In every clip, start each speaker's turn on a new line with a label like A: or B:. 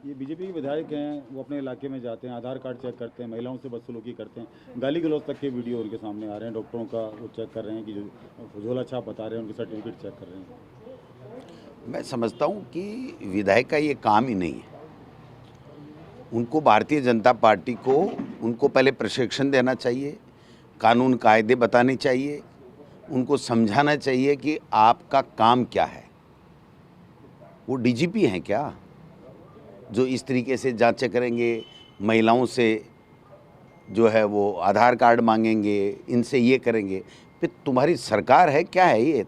A: ये बीजेपी के विधायक हैं, वो अपने इलाके में जाते हैं, आधार कार्ड चेक करते हैं, महिलाओं से बदसलूकी करते हैं, गाली गलौज तक के वीडियो उनके सामने आ रहे हैं। डॉक्टरों का वो चेक कर रहे हैं कि जो झोला छाप बता रहे हैं, उनके सर्टिफिकेट चेक कर रहे हैं।
B: मैं समझता हूँ कि विधायक का ये काम ही नहीं है। उनको भारतीय जनता पार्टी को उनको पहले प्रशिक्षण देना चाहिए, कानून कायदे बताने चाहिए, उनको समझाना चाहिए कि आपका काम क्या है। वो डीजीपी हैं क्या जो इस तरीके से जांचें करेंगे, महिलाओं से जो है वो आधार कार्ड मांगेंगे, इनसे ये करेंगे। फिर तुम्हारी सरकार है क्या है ये?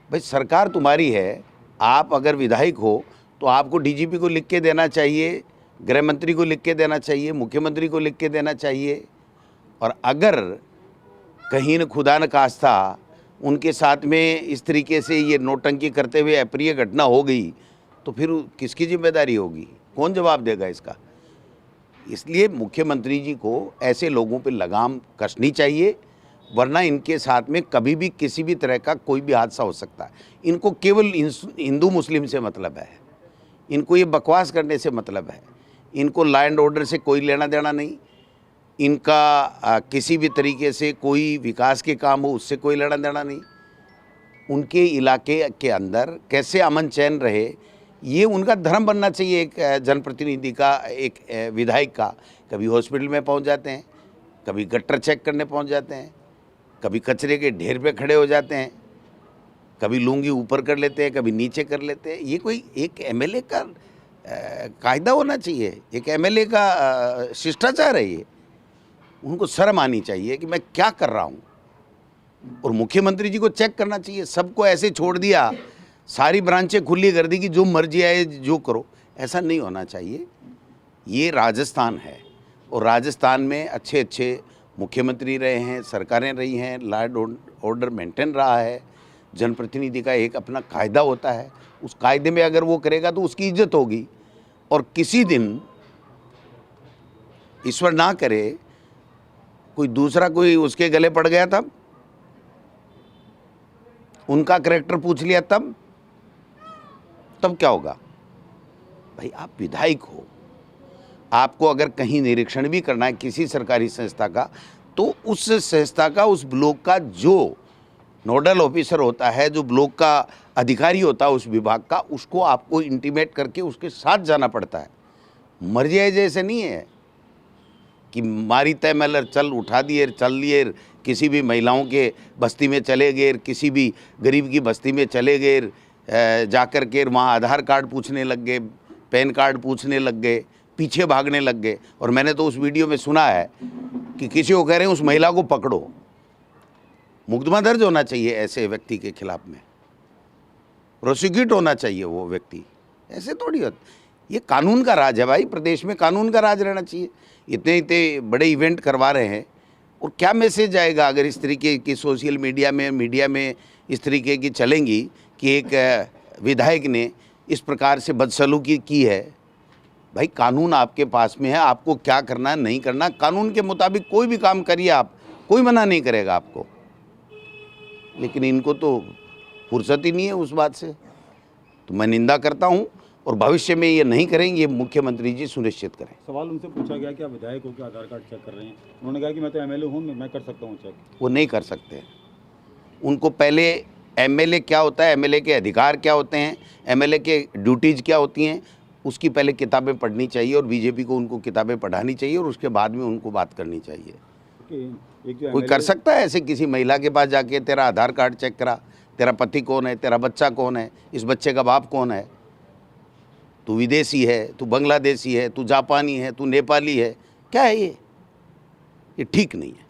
B: भाई सरकार तुम्हारी है, आप अगर विधायक हो तो आपको डीजीपी को लिख के देना चाहिए, गृह मंत्री को लिख के देना चाहिए, मुख्यमंत्री को लिख के देना चाहिए। और अगर कहीं न खुदा न खास्ता उनके साथ में इस तरीके से ये नौटंकी करते हुए अप्रिय घटना हो गई तो फिर किसकी जिम्मेदारी होगी? कौन जवाब देगा इसका? इसलिए मुख्यमंत्री जी को ऐसे लोगों पे लगाम कसनी चाहिए, वरना इनके साथ में कभी भी किसी भी तरह का कोई भी हादसा हो सकता है। इनको केवल हिंदू मुस्लिम से मतलब है, इनको ये बकवास करने से मतलब है, इनको लॉ एंड ऑर्डर से कोई लेना देना नहीं, इनका किसी भी तरीके से कोई विकास के काम हो उससे कोई लेना देना नहीं। उनके इलाके के अंदर कैसे अमन चैन रहे ये उनका धर्म बनना चाहिए। एक जनप्रतिनिधि का, एक विधायक का कभी हॉस्पिटल में पहुंच जाते हैं, कभी गटर चेक करने पहुंच जाते हैं, कभी कचरे के ढेर पे खड़े हो जाते हैं, कभी लुंगी ऊपर कर लेते हैं, कभी नीचे कर लेते हैं। ये कोई एक एमएलए का कायदा होना चाहिए, एक एमएलए का शिष्टाचार है ये। उनको शर्म आनी चाहिए कि मैं क्या कर रहा हूँ। और मुख्यमंत्री जी को चेक करना चाहिए। सबको ऐसे छोड़ दिया, सारी ब्रांचें खुली कर दी कि जो मर्जी आए जो करो, ऐसा नहीं होना चाहिए। ये राजस्थान है और राजस्थान में अच्छे अच्छे मुख्यमंत्री रहे हैं, सरकारें रही हैं, लॉ एंड ऑर्डर मेंटेन रहा है। जनप्रतिनिधि का एक अपना कायदा होता है, उस कायदे में अगर वो करेगा तो उसकी इज्जत होगी। और किसी दिन ईश्वर ना करे कोई दूसरा कोई उसके गले पड़ गया, तब उनका करैक्टर पूछ लिया, तब क्या होगा? भाई आप विधायक हो, आपको अगर कहीं निरीक्षण भी करना है किसी सरकारी संस्था का, तो उस संस्था का, उस ब्लॉक का जो नोडल ऑफिसर होता है, जो ब्लॉक का अधिकारी होता है उस विभाग का, उसको आपको इंटीमेट करके उसके साथ जाना पड़ता है। मर्जी जैसे नहीं है कि मारी तय मलर चल उठा दिए चल लिए, किसी भी महिलाओं के बस्ती में चले गए, किसी भी गरीब की बस्ती में चले गए, जाकर के वहाँ आधार कार्ड पूछने लग गए, पैन कार्ड पूछने लग गए, पीछे भागने लग गए। और मैंने तो उस वीडियो में सुना है कि किसी को कह रहे हैं उस महिला को पकड़ो। मुकदमा दर्ज होना चाहिए ऐसे व्यक्ति के खिलाफ में, प्रोसिक्यूट होना चाहिए वो व्यक्ति। ऐसे थोड़ी होता, ये कानून का राज है भाई, प्रदेश में कानून का राज रहना चाहिए। इतने इतने बड़े इवेंट करवा रहे हैं, और क्या मैसेज आएगा अगर इस तरीके की सोशल मीडिया में इस तरीके की चलेंगी कि एक विधायक ने इस प्रकार से बदसलूकी की है। भाई कानून आपके पास में है, आपको क्या करना नहीं करना, कानून के मुताबिक कोई भी काम करिए आप, कोई मना नहीं करेगा आपको। लेकिन इनको तो फुर्सत ही नहीं है उस बात से। तो मैं निंदा करता हूँ, और भविष्य में ये नहीं करेंगे, ये मुख्यमंत्री जी सुनिश्चित करें।
A: सवाल उनसे पूछा गया कि आप विधायक हो, क्या आधार कार्ड चेक कर रहे हैं? उन्होंने कहा कि मैं तो एमएलए हूँ, मैं कर सकता हूँ चेक।
B: वो नहीं कर सकते। उनको पहले एमएलए क्या होता है, एमएलए के अधिकार क्या होते हैं, एमएलए के ड्यूटीज़ क्या होती हैं, उसकी पहले किताबें पढ़नी चाहिए, और बीजेपी को उनको किताबें पढ़ानी चाहिए, और उसके बाद में उनको बात करनी चाहिए। कोई कर सकता है ऐसे किसी महिला के पास जाके तेरा आधार कार्ड चेक करा, तेरा पति कौन है, तेरा बच्चा कौन है, इस बच्चे का बाप कौन है, तू विदेशी है, तू बांग्लादेशी है, तू जापानी है, तू नेपाली है, क्या है ये ठीक नहीं है।